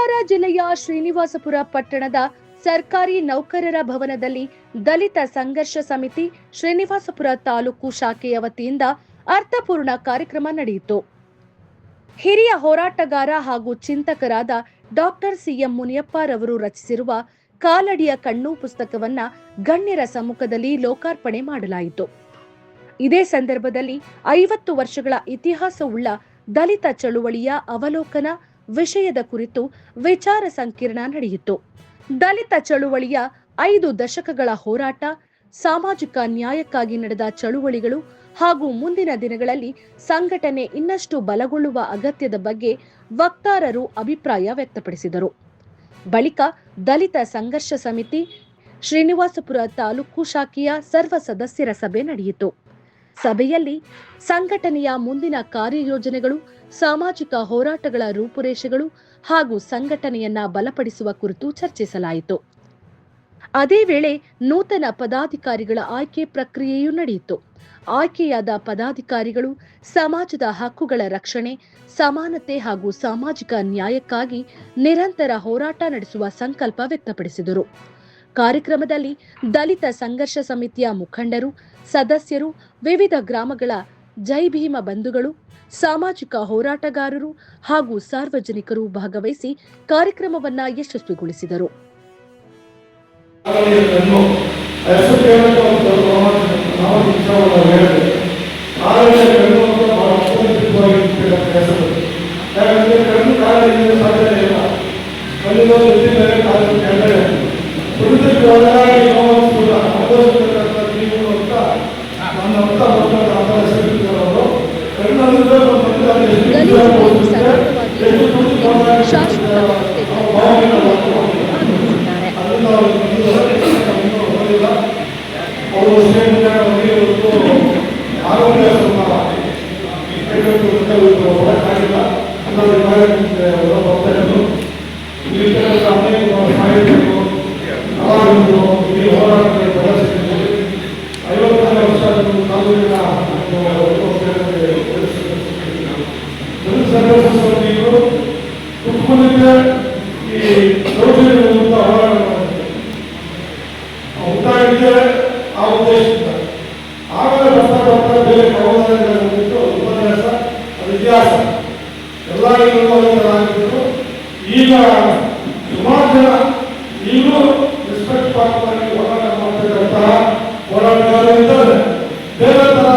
ಕೋಲಾರ ಜಿಲ್ಲೆಯ ಶ್ರೀನಿವಾಸಪುರ ಪಟ್ಟಣದ ಸರ್ಕಾರಿ ನೌಕರರ ಭವನದಲ್ಲಿ ದಲಿತ ಸಂಘರ್ಷ ಸಮಿತಿ ಶ್ರೀನಿವಾಸಪುರ ತಾಲೂಕು ಶಾಖೆಯ ವತಿಯಿಂದ ಅರ್ಥಪೂರ್ಣ ಕಾರ್ಯಕ್ರಮ ನಡೆಯಿತು. ಹಿರಿಯ ಹೋರಾಟಗಾರ ಹಾಗೂ ಚಿಂತಕರಾದ ಡಾಕ್ಟರ್ ಸಿಎಂ ಮುನಿಯಪ್ಪರವರು ರಚಿಸಿರುವ ಕಾಲಡಿಯ ಕಣ್ಣು ಪುಸ್ತಕವನ್ನ ಗಣ್ಯರ ಸಮ್ಮುಖದಲ್ಲಿ ಲೋಕಾರ್ಪಣೆ ಮಾಡಲಾಯಿತು. ಇದೇ ಸಂದರ್ಭದಲ್ಲಿ 50 ವರ್ಷಗಳ ಇತಿಹಾಸವುಳ್ಳ ದಲಿತ ಚಳುವಳಿಯ ಅವಲೋಕನ ವಿಷಯದ ಕುರಿತು ವಿಚಾರ ಸಂಕಿರಣ ನಡೆಯಿತು. ದಲಿತ ಚಳುವಳಿಯ 5 ದಶಕಗಳ ಹೋರಾಟ, ಸಾಮಾಜಿಕ ನ್ಯಾಯಕ್ಕಾಗಿ ನಡೆದ ಚಳುವಳಿಗಳು ಹಾಗೂ ಮುಂದಿನ ದಿನಗಳಲ್ಲಿ ಸಂಘಟನೆ ಇನ್ನಷ್ಟು ಬಲಗೊಳ್ಳುವ ಅಗತ್ಯದ ಬಗ್ಗೆ ವಕ್ತಾರರು ಅಭಿಪ್ರಾಯ ವ್ಯಕ್ತಪಡಿಸಿದರು. ಬಳಿಕ ದಲಿತ ಸಂಘರ್ಷ ಸಮಿತಿ ಶ್ರೀನಿವಾಸಪುರ ತಾಲೂಕು ಶಾಖೆಯ ಸರ್ವ ಸದಸ್ಯರ ಸಭೆ ನಡೆಯಿತು. ಸಭೆಯಲ್ಲಿ ಸಂಘಟನೆಯ ಮುಂದಿನ ಕಾರ್ಯಯೋಜನೆಗಳು, ಸಾಮಾಜಿಕ ಹೋರಾಟಗಳ ರೂಪುರೇಷೆಗಳು ಹಾಗೂ ಸಂಘಟನೆಯನ್ನ ಬಲಪಡಿಸುವ ಕುರಿತು ಚರ್ಚಿಸಲಾಯಿತು. ಅದೇ ವೇಳೆ ನೂತನ ಪದಾಧಿಕಾರಿಗಳ ಆಯ್ಕೆ ಪ್ರಕ್ರಿಯೆಯೂ ನಡೆಯಿತು. ಆಯ್ಕೆಯಾದ ಪದಾಧಿಕಾರಿಗಳು ಸಮಾಜದ ಹಕ್ಕುಗಳ ರಕ್ಷಣೆ, ಸಮಾನತೆ ಹಾಗೂ ಸಾಮಾಜಿಕ ನ್ಯಾಯಕ್ಕಾಗಿ ನಿರಂತರ ಹೋರಾಟ ನಡೆಸುವ ಸಂಕಲ್ಪ ವ್ಯಕ್ತಪಡಿಸಿದರು. ಕಾರ್ಯಕ್ರಮದಲ್ಲಿ ದಲಿತ ಸಂಘರ್ಷ ಸಮಿತಿಯ ಮುಖಂಡರು, ಸದಸ್ಯರು, ವಿವಿಧ ಗ್ರಾಮಗಳ ಜೈ ಭೀಮ ಬಂಧುಗಳು, ಸಾಮಾಜಿಕ ಹೋರಾಟಗಾರರು ಹಾಗೂ ಸಾರ್ವಜನಿಕರು ಭಾಗವಹಿಸಿ ಕಾರ್ಯಕ್ರಮವನ್ನ ಯಶಸ್ವಿಗೊಳಿಸಿದರು. ಶಾಶ್ವತ ಈಗ ಸುಮಾರು ಜನ ಈಗಲೂ ರೆಸ್ಪೆಕ್ಟ್ ಪಾತ್ರವಾಗಿ ಹೋರಾಟ ಮಾಡ್ತಕ್ಕಂತಹ ಹೋರಾಟಗಾರರು ಇದ್ದಾರೆ. ಬೇರೆ ತರ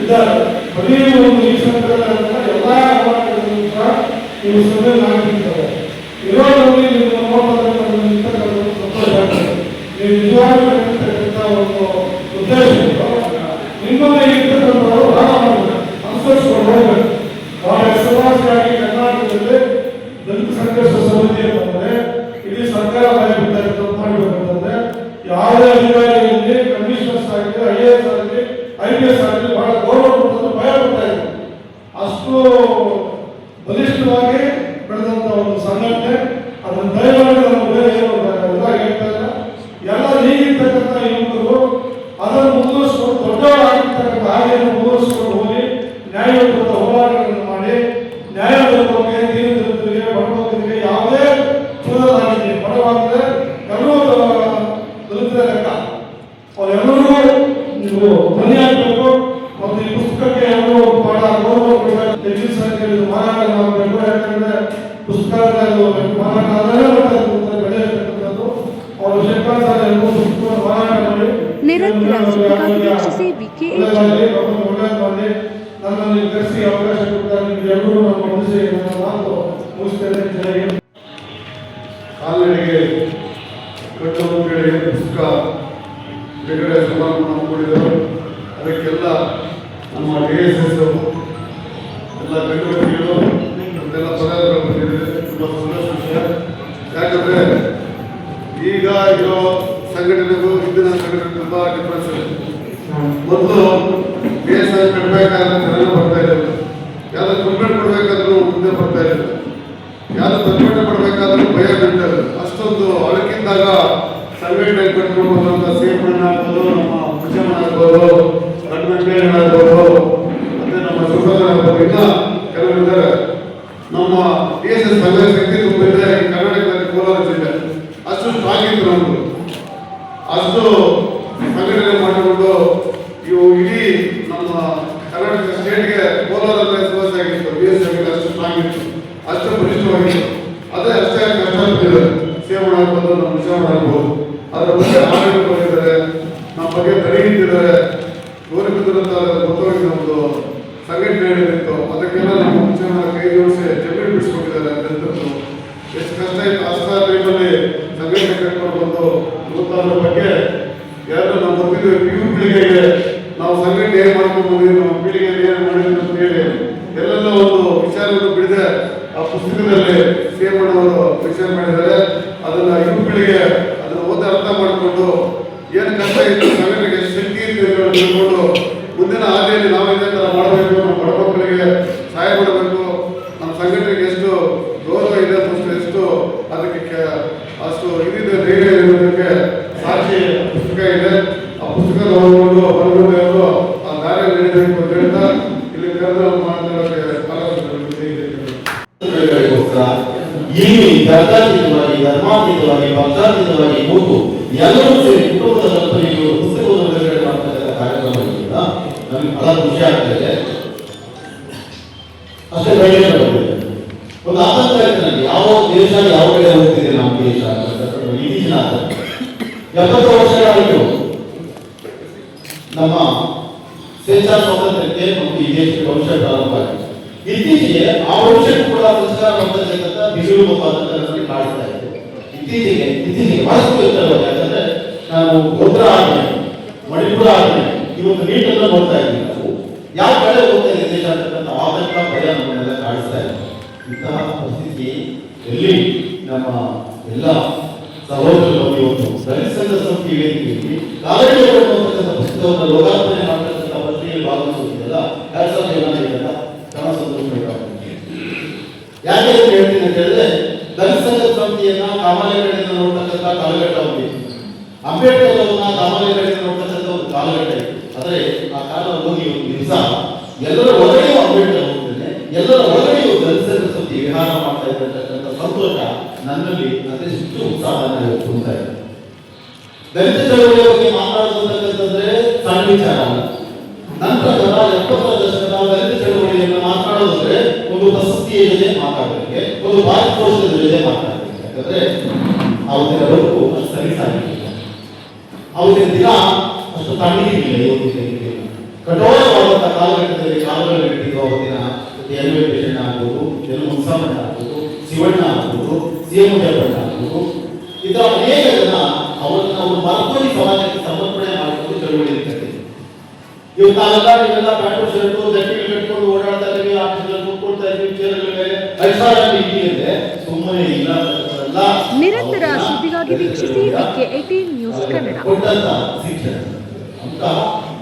ಇದ್ದಾರೆ. ಬರೀ ಒಂದು ಈ ಸಂದರ್ಭದಲ್ಲಿ ಎಲ್ಲ ಹೋರಾಟಗಳನ್ನು ಸಹ ನೀವು ಸಭೆ ಆಗಿರ್ತಾರೆ. ಇರೋದ್ರಲ್ಲಿ ನೀವು ನೋಡ್ತಕ್ಕಂಥ ಸಂತೋಷ ಆಗ್ತದೆ. ನೀವು ನಿಜವಾಗ್ಲೂ ಒಂದು ಉದ್ದೇಶ ನಿಮ್ಮನ್ನ ಇರ್ತಕ್ಕಂಥವರು ಅನುಸರಿಸಿಕೊಂಡು ಹೋಗ್ಬೇಕು. ಬಹಳ ಸಮಾಜವಾಗಿ ಕರ್ನಾಟಕದಲ್ಲಿ ದಲಿತ ಸಂಘರ್ಷ ಸಮಿತಿ ಅಂತಂದ್ರೆ ಇಡೀ ಸರ್ಕಾರ ಮಾಡಬೇಕಂತಂದ್ರೆ ಯಾವುದೇ ಅಧಿಕಾರಿಯಲ್ಲಿ ಕಮಿಷನರ್ಸ್ ಆಗಲಿ, IAS ಆಗಲಿ, IPS ಆಗಲಿ ಬಹಳ ಗೌರವ ಕೊಟ್ಟು ಭಯ ಪಡ್ತಾ ಇದೆ. ಅಷ್ಟು ಬಲಿಷ್ಠವಾಗಿ ಬೆಳೆದಂತ ಒಂದು ಸಂಘಟನೆ. ಅದನ್ನು ದಯಮಾಡಿ ನಾವು ಬೇರೆ ಏನು ಹೇಳ್ತಾ ಇಲ್ಲ. ಎಲ್ಲ ಹೀಗಿರ್ತಕ್ಕಂಥ ಯುವಕರು ಅದನ್ನು ಮುಂದುವರಿಸಿಕೊಂಡು ದೊಡ್ಡವರಾಗಿರ್ತಕ್ಕಂಥ ಹಾಗೆಯನ್ನು ಮುಂದುವರಿಸಿಕೊಂಡು ಹೋಗಿ ನ್ಯಾಯಯುತ ಹೋರಾಟಗಳನ್ನು ಮಾಡಿ ನ್ಯಾಯದ ಬಗ್ಗೆ ದೀನದಲಿತರಿಗೆ, ಬಡವರಿಗೆ ಯಾವುದೇ ಚೂರಲಾಗಿದೆ ಬಡವಾದ್ರೆ ಎಲ್ಲರೂ ದಲಿತರ ಲೆಕ್ಕ ಅವರೆಲ್ಲರಿಗೂ ನೀವು ಧ್ವನಿ ಹಾಕಬೇಕು. ಮತ್ತು ಈ ಪುಸ್ತಕಕ್ಕೆ ಎಲ್ಲರೂ ಬಹಳ ಗೌರವ ಕೊಡಬೇಕು. ಮಾರಾಟ ಮಾಡಬೇಕು. ಯಾಕಂದ್ರೆ ಪುಸ್ತಕಗಳು ಮಾರಾಟ ಆದರೆ ಬೆಲೆ ಇರ್ತಕ್ಕಂಥದ್ದು. ಅವರು ಶೇಖರಿಸಿದ ಎಲ್ಲರೂ ಪುಸ್ತಕವನ್ನು ಮಾರಾಟ ಮಾಡಿ ನಿರಂತರ ಸುದ್ದಿಗಾಗಿ ವೀಕ್ಷಿಸಿ ವಿಕೆಎ ಮಾಡಿ ನನ್ನಲ್ಲಿ ಕರೆಸಿ ಅವಕಾಶ ಕೊಡ್ತಾರೆ. ಎಲ್ಲರೂ ನಮ್ಮ ಮನಸ್ಸೇ ನನ್ನ ಮಾತು ಮುಗಿಸ್ತೇನೆ. ಕಾಲ್ನಡಿಗೆ ಕಟ್ಟುಗಳಿಗೆ ಪುಸ್ತಕ ಬಿಡುಗಡೆ ಸಮಾರಂಭ ಮಾಡಿಕೊಂಡಿದ್ದರು. ಅದಕ್ಕೆಲ್ಲ ನಮ್ಮ DSS ಎಲ್ಲ ಬೆಂಗಳೂರಿಗಳು ಅದೆಲ್ಲ ಪದಾರ್ಥಗಳು ಬಂದಿದೆ. ತುಂಬ ಸಂತೋಷ ವಿಷಯ. ಯಾಕಂದರೆ ಈಗ ಇರೋ ಸಂಘಟನೆಗೂ ಹಿಂದಿನ ಸಂಘಟನೆ ತುಂಬ ಡಿಫ್ರೆನ್ಸ್ ಇದೆ. ಮೊದಲು ಕೇಸ್ ಕಟ್ಟಬೇಕಾದ್ರೆ ಜನ ಬರ್ತಾ ಇರಲಿಲ್ಲ. ಯಾರು ಕಂಪ್ಲೇಂಟ್ ಕೊಡಬೇಕಾದ್ರೂ ಮುಂದೆ ಬರ್ತಾ ಇರಲಿಲ್ಲ. ಯಾರು ಪ್ರತಿಭಟನೆ ಪಡಬೇಕಾದ್ರೂ ಭಯ ಬೀಳ್ತಾ ಇಲ್ಲ. ಅಷ್ಟೊಂದು ಅಳಕಿದ್ದಾಗ ಸಂಘಟನೆ ಕಟ್ಕೊಳ್ಬೋದಂತ ಸೇಫಣ್ಣ ಆಗ್ಬೋದು, ನಮ್ಮ ಭುಜಮ್ಮ ಆಗ್ಬೋದು, ರಣವೆಂಕಯ್ಯಣ್ಣ ಆಗ್ಬೋದು, ಮತ್ತೆ ನಮ್ಮ ಸುಭದ್ರ ಆಗ್ಬೋದು, ಇನ್ನ ಕೆಲವರಿದ್ದಾರೆ. ಆಗಿತ್ತು, BSc ಆಗಿದೆ ಅಷ್ಟು ಸ್ಟ್ರಾಂಗ್ ಇತ್ತು, ಅಷ್ಟು ಬಲಿಷ್ಠವಾಗಿತ್ತು. ಅದೇ ಅಷ್ಟೇ ಕಷ್ಟಪಟ್ಟಿದ್ದಾರೆ. ಸೇವೆ ಮಾಡ್ಬೋದು, ನಮ್ಮ ವಿಷಯ ಮಾಡ್ಬೋದು, ಅದರ ಬಗ್ಗೆ ಆಡಳಿತ ಮಾಡಿದ್ದಾರೆ, ನಮ್ಮ ಬಗ್ಗೆ ತಡೆಹಿಡಿದಿದ್ದಾರೆ. ಗೌರವಿದ್ದಂತ ಗೊತ್ತಾಗಿ ನಮ್ಮದು ಸಂಘಟನೆ ನಡೆದಿತ್ತು, ಅದಕ್ಕೆಲ್ಲ ನಮ್ಮ ವಿಷಯ ಕೈ ಜೋಡಿಸಿ ಜಮೀನು ಬಿಡಿಸ್ಕೊಂಡಿದ್ದಾರೆ. ಅದರಂತದ್ದು ಎಷ್ಟು ಕಷ್ಟ ಇತ್ತು, ಅಷ್ಟ ಟೈಮಲ್ಲಿ ಸಂಘಟನೆ ಕಟ್ಕೊಂಡು ಬಂದು ಗೊತ್ತಾದ್ರ ಬಗ್ಗೆ ಯಾರು ನಾವು ಗೊತ್ತಿದ್ದೀವಿ. PU ಪೀಳಿಗೆಗೆ ನಾವು ಸಂಘಟನೆ ಏನು ಮಾಡ್ಕೊಂಡು ಬಂದಿದ್ದೀವಿ, ನಮ್ಮ ಪೀಳಿಗೆಯಲ್ಲಿ ಏನು ಮಾಡಿದ್ವಿ ಅಂತ ಹೇಳಿ ಎಲ್ಲೆಲ್ಲ ಒಂದು ವಿಚಾರವನ್ನು ಬಿಡದೆ ಆ ಪುಸ್ತಕದಲ್ಲಿ ಸೇವ್ ಮಾಡುವರು ವಿಚಾರ ಮಾಡಿದ್ದಾರೆ. ಅದನ್ನ ಯುವ ಪೀಳಿಗೆ ಅದನ್ನು ಓದಿ ಅರ್ಥ ಮಾಡಿಕೊಂಡು ಏನು ಕಷ್ಟ ಇತ್ತು, ಸಂಘಟನೆಗೆ ಎಷ್ಟು ಶಕ್ತಿ ಇತ್ತು ತಿಳ್ಕೊಂಡು ಮುಂದಿನ ಹಾದಿಯಲ್ಲಿ ನಾವು ಇದೇ ಥರ ಮಾಡಬೇಕು, ನಮ್ಮ ಬಡ ಮಕ್ಕಳಿಗೆ ಸಹಾಯ ಮಾಡಬೇಕು, ನಮ್ಮ ಸಂಘಟನೆಗೆ ಎಷ್ಟು ಗೌರವ ಇದೆ ಅಷ್ಟು ಎಷ್ಟು ಅದಕ್ಕೆ ಅಷ್ಟು ಇದಿದೆ ಧೈರ್ಯ ಇರೋದಕ್ಕೆ ಸಾಕ್ಷಿ ಪುಸ್ತಕ ಇದೆ. ಆ ಪುಸ್ತಕ ನೋಡಿಕೊಂಡು ಬರಬಹುದು ಆ ದಾರಿ ನಡೀಬೇಕು ಅಂತ ಹೇಳ್ತಾ ಇಲ್ಲಿ ಕರೆದ ಮಾತನಾಡೋಕ್ಕೆ ಇಲ್ಲಿ ಜಾತ್ಯತೀತವಾಗಿ, ಧರ್ಮಾತೀತವಾಗಿ, ಪಕ್ಷಾತೀತವಾಗಿ ಕೂತು ಎಲ್ಲರೂ ಸೇರಿ ಕುಟುಂಬದ ಕಲ್ಪನೆಗಳು ಪುಸ್ತಕವನ್ನು ಬಿಡುಗಡೆ ಮಾಡ್ತಕ್ಕಂಥ ಕಾರ್ಯಕ್ರಮದಿಂದ ನಮಗೆ ಬಹಳ ಖುಷಿ ಆಗ್ತದೆ. ಅಷ್ಟೇ ಬೆಳಗ್ಗೆ ಬರ್ತದೆ. ಒಂದು ಆತಂಕ ಆಯ್ತು ನನಗೆ, ಯಾವ ದೇಶ ಯಾವ ಕಡೆ ಹೋಗ್ತಿದೆ ನಮ್ಮ ದೇಶ ಇಡೀ ಜನ 70 ವರ್ಷಗಳಾಗಿತ್ತು ನಮ್ಮ ಸ್ವೇಚ್ಛಾ ಸ್ವಾತಂತ್ರ್ಯಕ್ಕೆ ಮತ್ತು ಈ ದೇಶಕ್ಕೆ ಭವಿಷ್ಯ ಪ್ರಾರಂಭ ಆಗಿದೆ. ಇತ್ತೀಚೆಗೆ ಆ ಭವಿಷ್ಯಕ್ಕೂ ಕೂಡ ಸಂಸ್ಕಾರ ಹೊಂದತಕ್ಕಂಥ ಬಿಸಿಲು ನಮಗೆ ಕಾಣಿಸ್ತಾ ಇದೆ. ಇತ್ತೀಚೆಗೆ ಬಹಳಷ್ಟು ಇರ್ತವೆ. ಯಾಕಂದ್ರೆ ನಾವು ಗೋತ್ರ ಆಜ್ಞೆ, ಮಣಿಪುರ ಆಜ್ಞೆ, ಇವತ್ತು ನೀಟನ್ನು ನೋಡ್ತಾ ಇದ್ದೀವಿ. ನಾವು ಯಾವ ಕಡೆ ಹೋಗ್ತಾ ಇದೆ ದೇಶ ಅಂತಕ್ಕಂಥ ಆತಂಕ, ಭಯ ನಮ್ಮನ್ನೆಲ್ಲ ಕಾಣಿಸ್ತಾ ಇದೆ. ಇಂತಹ ಪರಿಸ್ಥಿತಿ ಎಲ್ಲಿ ನಮ್ಮ ಎಲ್ಲ ಸಹೋದರರು ಇವತ್ತು ದಲಿತ ಸಂಘ ಸಂಸ್ಥೆ ವೇದಿಕೆಯಲ್ಲಿ ಕಾಲೇಜು ಅಂತಕ್ಕಂಥ ಪುಸ್ತಕವನ್ನು ಲೋಕಾರ್ಪಣೆ ಮಾಡತಕ್ಕಂಥ ಪ್ರಕ್ರಿಯೆಯಲ್ಲಿ ಭಾಗವಹಿಸುವುದಿಲ್ಲ. 2017 ಕ್ರಮ ಸಂತೋಷ. ಯಾಕೆ ಅಂತ ಹೇಳ್ತೀನಿ ಅಂತ ಹೇಳಿದ್ರೆ, ದಲಿತ ಸಂಘ ಸಂಸ್ಥೆಯನ್ನ ಕಾಮಾಲೆಗಳಿಂದ ನೋಡ್ತಕ್ಕಂಥ ಕಾಲಘಟ್ಟ ಹೋಗಿತ್ತು. ಅಂಬೇಡ್ಕರ್ ಅವರನ್ನ ಕಾಮಾಲೆಗಳಿಂದ ನೋಡ್ತಕ್ಕಂಥ ಒಂದು ಕಾಲಘಟ್ಟ ಇತ್ತು. ಆದರೆ ಆ ಕಾಲ ಹೋಗಿ ಒಂದು ದಿವಸ ಎಲ್ಲರ ಒಳಗೆಯೂ ಅಂಬೇಡ್ಕರ್ ಹೋಗ್ತೇನೆ, ಎಲ್ಲರ ಒಳಗೆಯೂ ದಲಿತ ಸಂಘ ಸಂಸ್ಥೆ ವಿಹಾರ ಮಾಡ್ತಾ ಇರ್ತಕ್ಕಂಥ ಸಂತೋಷ ನನ್ನಲ್ಲಿ ಅದೆಷ್ಟು ಉತ್ಸಾಹವನ್ನು ತುಂಬ್ತಾ ಇದೆ. ದಲಿತ ಚಳವಳಿಯ ಬಗ್ಗೆ ಮಾತನಾಡುವಂತಕ್ಕಂಥದ್ರೆ ಸಣ್ಣ ವಿಚಾರ ಅಲ್ಲ. ನಂತರ 70ರ ದಶಕದ ದಲಿತ ಚಳವಳಿಯನ್ನು ಮಾತನಾಡೋದಂದ್ರೆ ಒಂದು ಪ್ರಶಸ್ತಿಯ ಜೊತೆ ಮಾತಾಡಬೇಕು, ಒಂದು ಪಾರಿತೋಷಕದ ಜೊತೆ ಮಾತಾಡಬೇಕು. ಯಾಕಂದ್ರೆ ಅವತ್ತಿನ ಬದುಕು ಅಷ್ಟು ಸರಿಸಾಗಿರಲಿಲ್ಲ, ಅವತ್ತಿನ ದಿನ ಅಷ್ಟು ತಣ್ಣಗಿರಲಿಲ್ಲ. ಇವತ್ತಿನ ಕಠೋರವಾದಂತಹ ಕಾಲಘಟ್ಟದಲ್ಲಿ ಕಾಲುಗಳು ಇಟ್ಟಿದ್ದು ಅವತ್ತಿನ ಎಲ್ವೆ ಪೇಷಂಟ್ ಆಗ್ಬೋದು, ಎಲ್ ಮುನ್ಸಾಮಣ್ಣ ಆಗ್ಬೋದು, ಶಿವಣ್ಣ ಆಗ್ಬೋದು, CM ಜಯಣ್ಣ ಆಗ್ಬೋದು, ಇದರ ಅನೇಕ ಜನ ಅವರನ್ನು ಅವರು ಮರ್ಕೊಂಡು ಸಮಾಜಕ್ಕೆ ಸಮರ್ಪಣೆ ಮಾಡಿಕೊಂಡು ಚಳವಳಿ ಕಟ್ಟಿದ್ರು. ಇವತ್ತು ನೀವೆಲ್ಲ ಪ್ಯಾಂಟು ಶರ್ಟು ಜಟ್ಟಿಗಳು ಕಟ್ಕೊಂಡು ಓಡಾಡ್ತಾ ಇದ್ದೀವಿ, ಆಫೀಸ್ಗಳಲ್ಲಿ ಕೂತ್ಕೊಳ್ತಾ ಇದ್ದೀವಿ, ಚೇರ್ಗಳ ಮೇಲೆ ಐಷಾರಾಮಿ ಇದೆ, ಸುಮ್ಮನೆ ಇಲ್ಲ. ನಿರಂತರ ಸುದ್ದಿಗಾಗಿ ವೀಕ್ಷಿಸಿ VK18 ನ್ಯೂಸ್ ಕನ್ನಡ. ಕೊಟ್ಟಂತ ಶಿಕ್ಷಣ ಅಂತ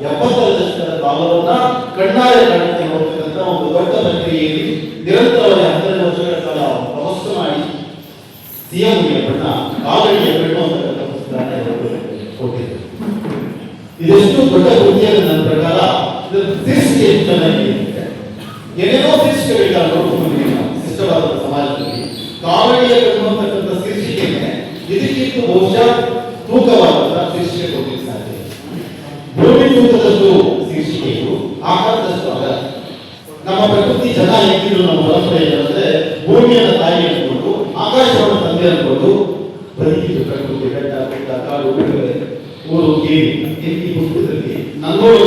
70ರ ದಶಕದ ಕಾಲವನ್ನ ಕಣ್ಣಾರೆ ಕಾಣುತ್ತೆ ಹೋಗ್ತಕ್ಕಂಥ ಒಂದು ದೊಡ್ಡ ಪ್ರಕ್ರಿಯೆಯಲ್ಲಿ ನಿರಂತರವಾಗಿ 12 ವರ್ಷಗಳ ಕಾಲ ಪ್ರವಾಸ ಮಾಡಿ CM ಬಣ್ಣ ಕಾಲಡಿಯ ಬೆಣ್ಣು ಅಂತಕ್ಕಂಥ ಪುಸ್ತಕವನ್ನು ಕೊಟ್ಟಿದ್ದಾರೆ. ಇದೆಷ್ಟು ದೊಡ್ಡ ಕೃತಿಯಾದ ನನ್ನ ಪ್ರಕಾರ ಇದರ ಶೀರ್ಷಿಕೆ ಎಷ್ಟು ಚೆನ್ನಾಗಿದೆ. ಏನೇನೋ ಶೀರ್ಷಿಕೆಗಳಿಲ್ಲ ನೋಡ್ಕೊಂಡಿದ್ದೀವಿ ನಾವು ಶಿಷ್ಟವಾದ ಸಮಾಜದಲ್ಲಿ. ಕಾವಡಿಯ ಬೆಣ್ಣು ಅಂತಕ್ಕಂಥ ಶೀರ್ಷಿಕೆಗೆ ಇದಕ್ಕಿಂತ ಬಹುಶಃ ತೂಕವಾದ ಶೀರ್ಷಿಕೆ ಕೊಡಲಿಕ್ಕೆ ಸಾಧ್ಯ. ಭೂಮಿ ತೂಕದಷ್ಟು ಶೀರ್ಷಿಕೆಯು ಆಕಾರದಷ್ಟು ಅಗಲ. ನಮ್ಮ ಪ್ರಕೃತಿ ಜನ ಹೆಂಗಿದ್ರು ನಮ್ಮ ಪರಂಪರೆ ಏನಂದ್ರೆ ಭೂಮಿಯನ್ನು ತಾಯಿ ಅನ್ಕೊಂಡು, ಆಕಾಶವನ್ನು ತಂದೆ ಅನ್ಕೊಂಡು ಬದುಕಿದ್ದು ಪ್ರಕೃತಿ. ಬೆಟ್ಟ ಬೆಟ್ಟ ಕಾಡು ಬೆಳೆ ಊರು ಕೇಳಿ ಈ ಪುಸ್ತಕದಲ್ಲಿ ನಂಗೋಳು